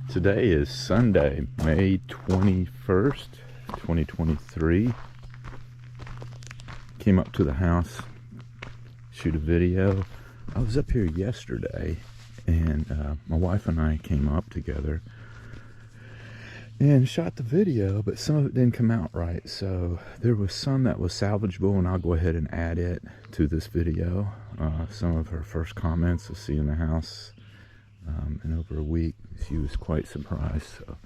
Today is Sunday, May 21st, 2023. Came up to the house, shoot a video. I was up here yesterday, and my wife and I came up together and shot the video, but some of it didn't come out right. So there was some that was salvageable, and I'll go ahead and add it to this video. Some of her first comments of seeing the house in over a week. She was quite surprised. So.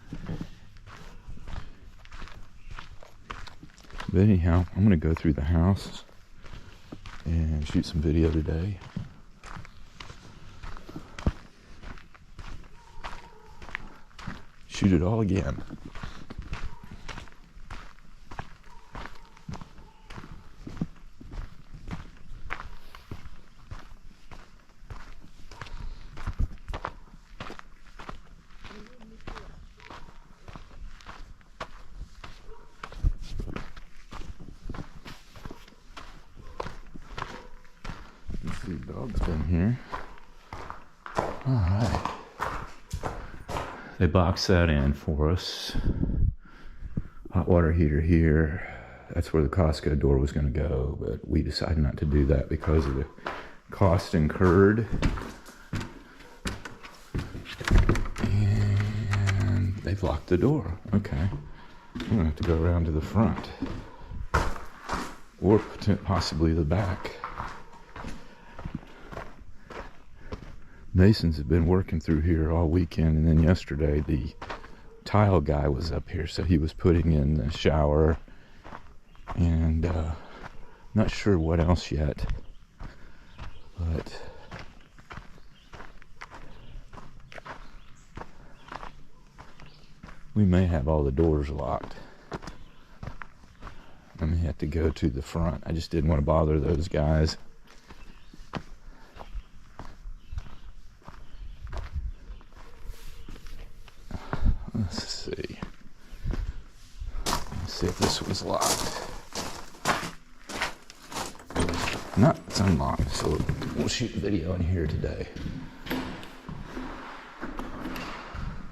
But anyhow, I'm going to go through the house and shoot some video today. Shoot it all again. The dog's been here. Alright. They boxed that in for us. Hot water heater here. That's where the Costco door was going to go, but we decided not to do that because of the cost incurred. And they've locked the door. Okay. I'm going to have to go around to the front. Or possibly the back. Masons have been working through here all weekend, and then yesterday the tile guy was up here, so he was putting in the shower and not sure what else yet, but we may have all the doors locked. I may have to go to the front. I just didn't want to bother those guys. Let's see. Let's see if this was locked. No, it's unlocked, so we'll shoot a video in here today.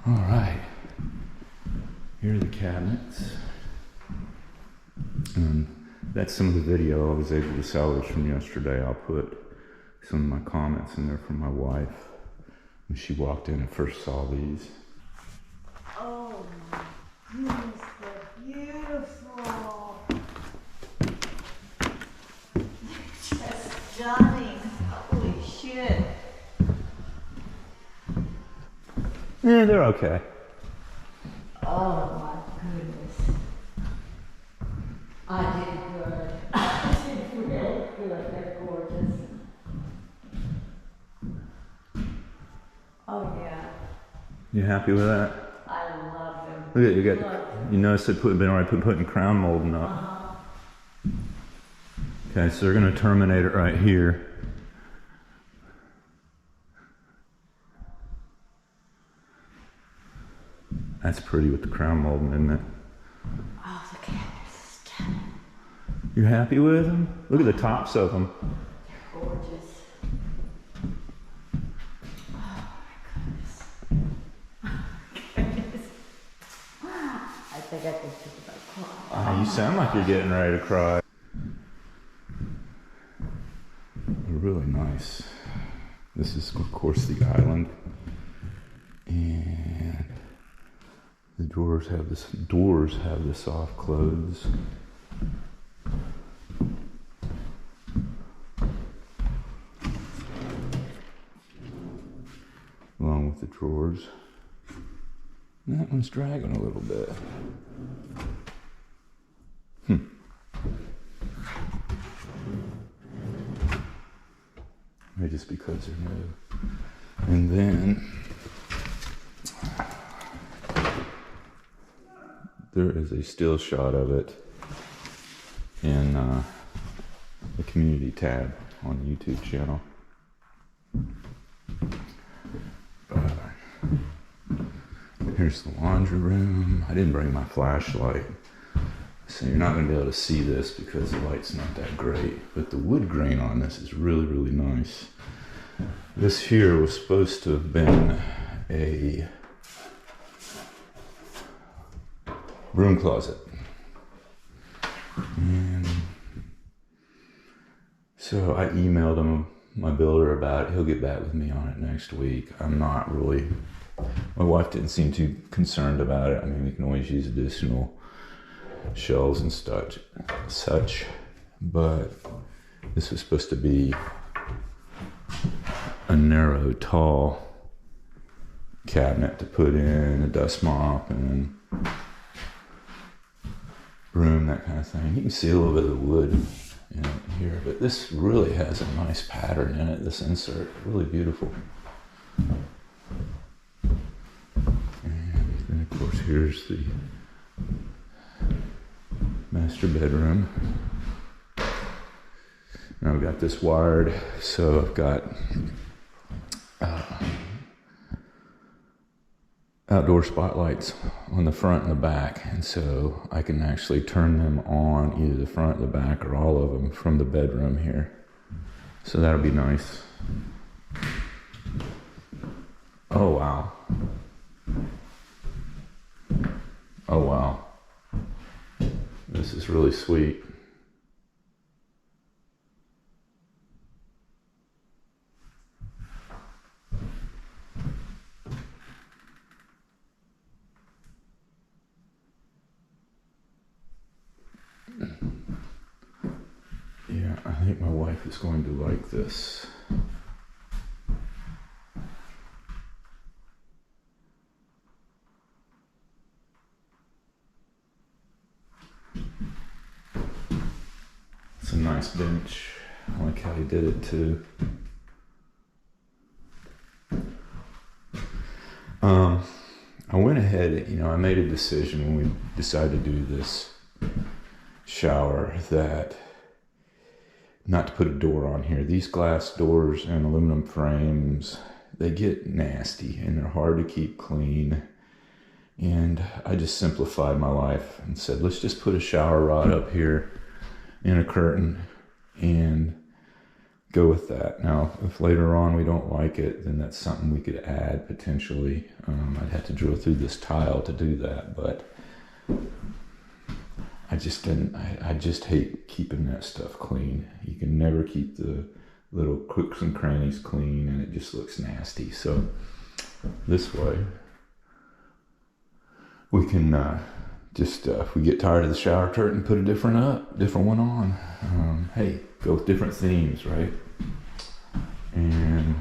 Alright. Here are the cabinets. That's some of the video I was able to salvage from yesterday. I'll put some of my comments in there from my wife when she walked in and first saw these. Oh my goodness, they're beautiful. They're just stunning. Holy shit. Yeah, they're okay. Oh my goodness. I did good. I did really good. They're gorgeous. Oh yeah. You happy with that? I love them. Look at you notice they been already putting crown molding up. Okay, so they're gonna terminate it right here. That's pretty with the crown molding, isn't it? Oh, the cabinets are stunning. You happy with them? Look at the tops of them. They're gorgeous. Oh my goodness. I think I could think about crying. You sound like you're getting ready to cry. They're really nice. This is, of course, the island. And the doors have the soft close. Along with the drawers. And that one's dragging a little bit. Maybe just because they're new. And then there is a still shot of it in the community tab on the YouTube channel. Here's the laundry room. I didn't bring my flashlight, so you're not going to be able to see this because the light's not that great. But the wood grain on this is really, really nice. This here was supposed to have been a broom closet. And so I emailed him, my builder, about it. He'll get back with me on it next week. I'm not really, my wife didn't seem too concerned about it. I mean, we can always use additional shelves and such, but this was supposed to be a narrow, tall cabinet to put in a dust mop and broom, that kind of thing. You can see a little bit of the wood in it here, but this really has a nice pattern in it, this insert, really beautiful. And then of course here's the master bedroom. Now I've got this wired, so I've got outdoor spotlights on the front and the back, and so I can actually turn them on, either the front, the back, or all of them from the bedroom here. So that'll be nice. Oh wow. Oh wow. This is really sweet. Yeah, I think my wife is going to like this. It's a nice bench. I like how he did it too. I went ahead, I made a decision when we decided to do this shower that not to put a door on here. These glass doors and aluminum frames, they get nasty and they're hard to keep clean. And I just simplified my life and said, let's just put a shower rod up here and a curtain and go with that. Now, if later on we don't like it, then that's something we could add potentially. I'd have to drill through this tile to do that, but I just hate keeping that stuff clean. You can never keep the little crooks and crannies clean, and it just looks nasty. So this way, we can just, if we get tired of the shower curtain, put a different one on. Hey, go with different themes, right? And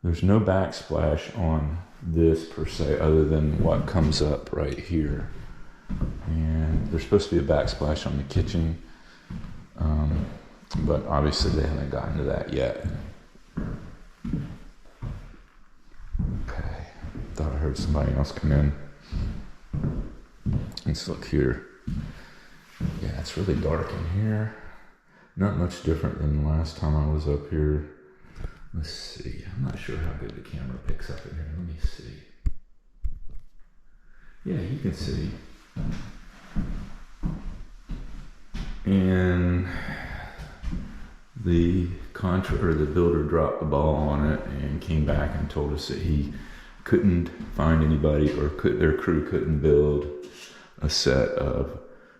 there's no backsplash on this per se, other than what comes up right here. And there's supposed to be a backsplash on the kitchen, but obviously they haven't gotten to that yet. Okay, thought I heard somebody else come in. Let's look here. Yeah, it's really dark in here. Not much different than the last time I was up here. Let's see. I'm not sure how good the camera picks up in here. Let me see. Yeah, you can see. And the builder dropped the ball on it and came back and told us that he couldn't find anybody, or their crew couldn't build a set of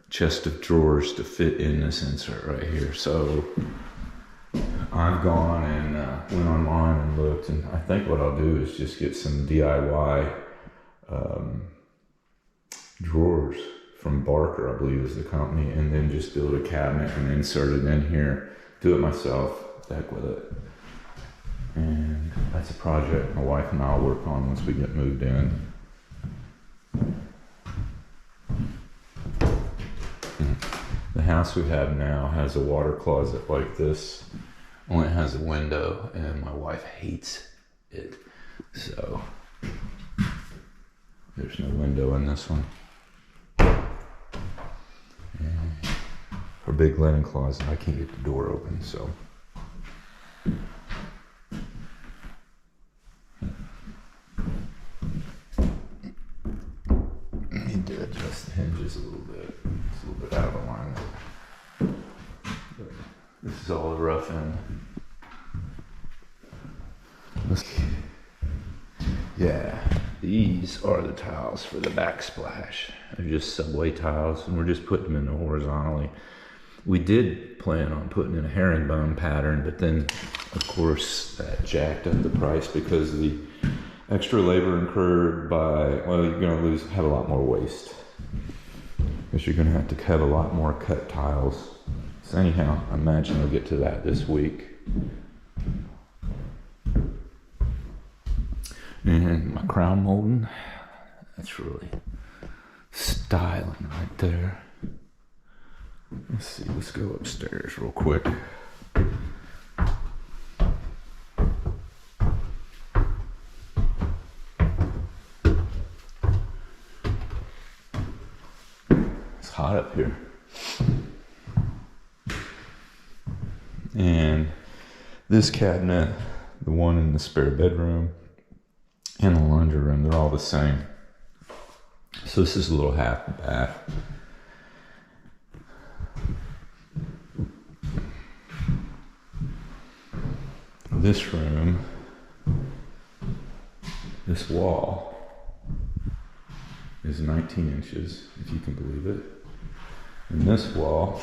chest of drawers to fit in this insert right here. So I've gone and went online and looked, and I think what I'll do is just get some DIY drawers from Barker, I believe is the company, and then just build a cabinet and insert it in here. Do it myself, the heck with it. And that's a project my wife and I will work on once we get moved in. The house we have now has a water closet like this, only it has a window, and my wife hates it. So there's no window in this one. And her big linen closet, I can't get the door open, so. I need to adjust the hinges a little bit. It's a little bit out of alignment. But this is all the rough end. Yeah. These are the tiles for the backsplash. They're just subway tiles, and we're just putting them in horizontally. We did plan on putting in a herringbone pattern, but then, of course, that jacked up the price because of the extra labor incurred by, well, you're going to have a lot more waste. Because you're going to have to cut a lot more cut tiles. So anyhow, I imagine we'll get to that this week. And my crown molding, that's really styling right there. Let's see, let's go upstairs real quick. It's hot up here. And this cabinet, the one in the spare bedroom, and the laundry room, they're all the same. So this is a little half bath. This room, this wall is 19 inches, if you can believe it. And this wall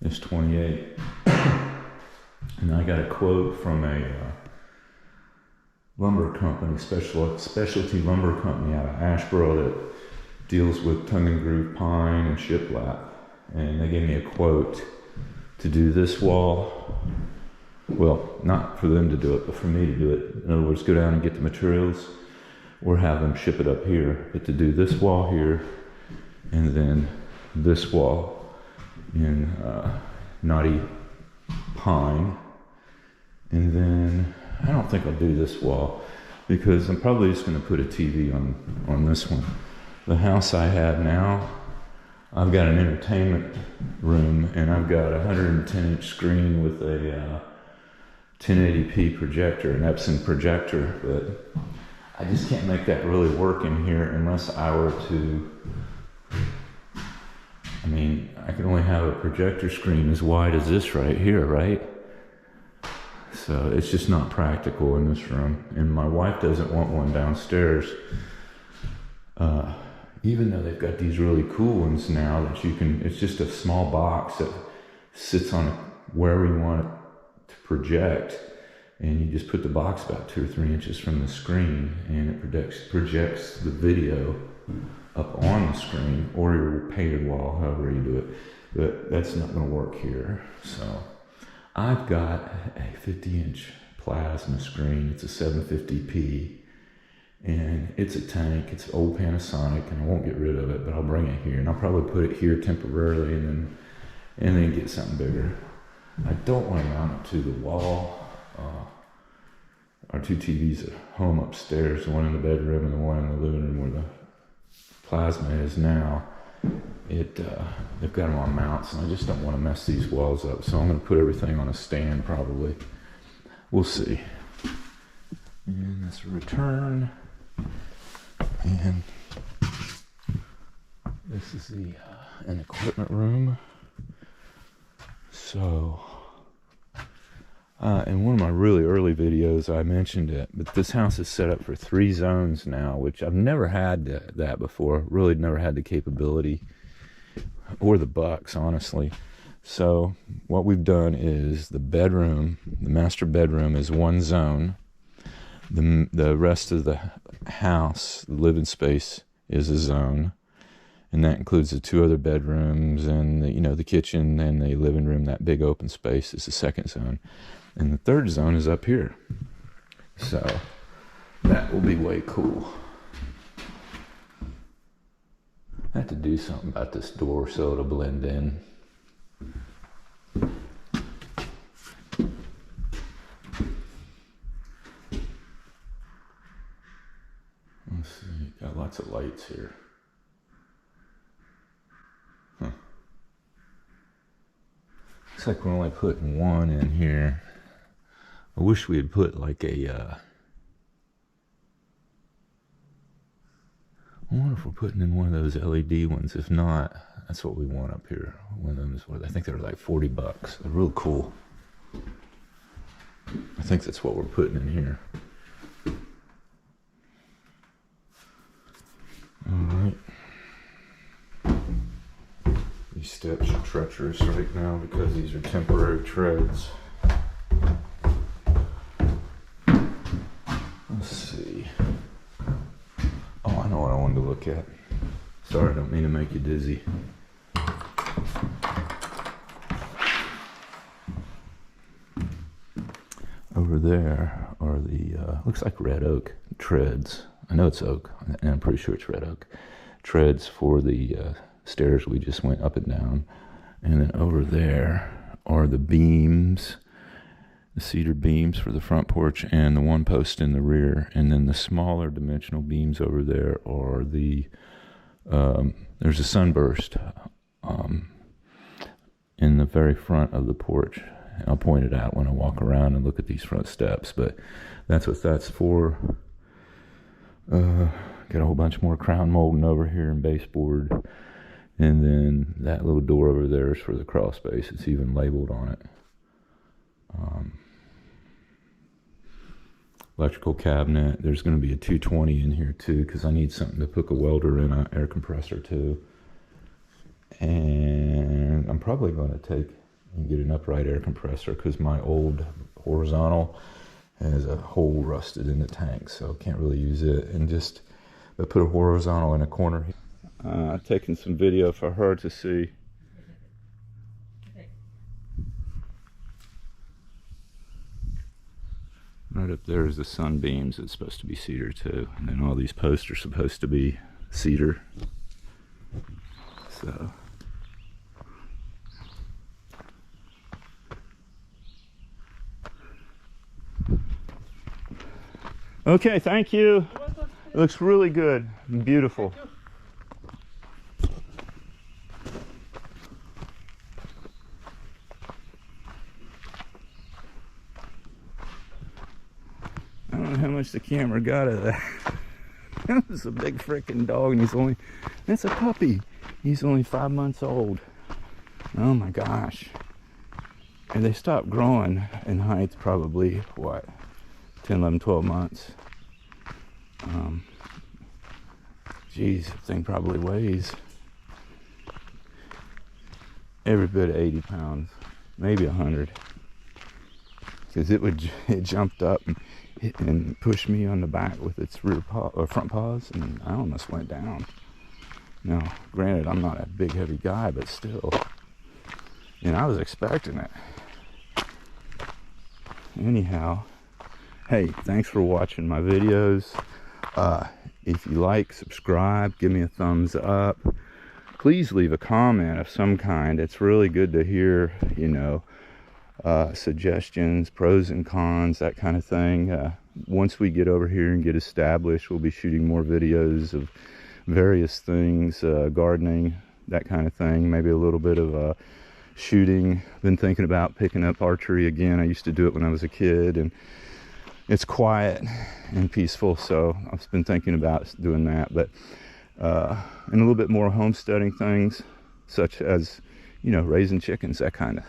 is 28. And I got a quote from a lumber company, specialty lumber company out of Asheboro that deals with tongue and groove pine and shiplap. And they gave me a quote to do this wall. Well, not for them to do it, but for me to do it. In other words, go down and get the materials or have them ship it up here. But to do this wall here and then this wall in knotty pine. And then I don't think I'll do this wall because I'm probably just going to put a TV on this one. The house I have now, I've got an entertainment room and I've got a 110-inch screen with a 1080p projector, an Epson projector, but I just can't make that really work in here unless I were to, I mean, I can only have a projector screen as wide as this right here, right? So it's just not practical in this room. And my wife doesn't want one downstairs. Even though they've got these really cool ones now that you can, it's just a small box that sits on wherever you want it to project. And you just put the box about 2 or 3 inches from the screen and it projects the video up on the screen or your painted wall, however you do it. But that's not going to work here. So I've got a 50-inch plasma screen. It's a 750p, and it's a tank. It's old Panasonic, and I won't get rid of it, but I'll bring it here, and I'll probably put it here temporarily, and then get something bigger. I don't want to mount it to the wall. Our 2 TVs at home upstairs, the one in the bedroom and the one in the living room where the plasma is now. They've got them on mounts, and I just don't want to mess these walls up, so I'm going to put everything on a stand probably. We'll see. And that's a return, and this is an equipment room. So in one of my really early videos I mentioned it, but this house is set up for 3 zones now, which I've never had that before. Really never had the capability or the bucks, honestly. So what we've done is the bedroom, the master bedroom, is 1 zone. The rest of the house, the living space, is a zone, and that includes the 2 other bedrooms and the kitchen and the living room. That big open space is the 2nd zone, and the 3rd zone is up here. So that will be way cool. I have to do something about this door so it'll blend in. Let's see, got lots of lights here. Huh. Looks like we're only putting 1 in here. I wish we had put like I wonder if we're putting in one of those LED ones. If not, that's what we want up here. One of them is what I think they're like $40. They're real cool. I think that's what we're putting in here. treacherous right now because these are temporary treads. Let's see. Oh, I know what I wanted to look at. Sorry, I don't mean to make you dizzy. Over there are the, looks like red oak treads. I know it's oak, and I'm pretty sure it's red oak. Treads for the stairs we just went up and down. And then over there are the beams, the cedar beams for the front porch and the one post in the rear. And then the smaller dimensional beams over there are the, there's a sunburst in the very front of the porch. I'll point it out when I walk around and look at these front steps, but that's what that's for. Got a whole bunch more crown molding over here and baseboard. And then that little door over there is for the crawl space. It's even labeled on it. Electrical cabinet. There's going to be a 220 in here too, because I need something to hook a welder in an air compressor to. And I'm probably going to take and get an upright air compressor because my old horizontal has a hole rusted in the tank, so can't really use it. And just put a horizontal in a corner here. Taking some video for her to see. Right up there is the sunbeams. It's supposed to be cedar too, and then all these posts are supposed to be cedar. So. Okay, thank you. It looks really good and beautiful. I don't know how much the camera got of that. That was a big freaking dog, and that's a puppy. He's only 5 months old. Oh my gosh. And they stopped growing in height probably, what, 10, 11, 12 months. Geez, the thing probably weighs every bit of 80 pounds, maybe 100. Because it jumped up and pushed me on the back with its rear paw or front paws, and I almost went down. Now, granted, I'm not a big, heavy guy, but still, and I was expecting it. Anyhow, hey, thanks for watching my videos. If you like, subscribe, give me a thumbs up. Please leave a comment of some kind. It's really good to hear, you know, suggestions, pros and cons, that kind of thing. Once we get over here and get established, we'll be shooting more videos of various things, gardening, that kind of thing. Maybe a little bit of shooting. Been thinking about picking up archery again. I used to do it when I was a kid, and it's quiet and peaceful, so I've been thinking about doing that. But and a little bit more homesteading things, such as, you know, raising chickens, that kind of.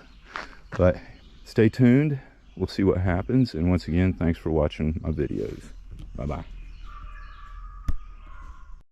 But stay tuned. We'll see what happens. And once again, thanks for watching my videos. Bye-bye.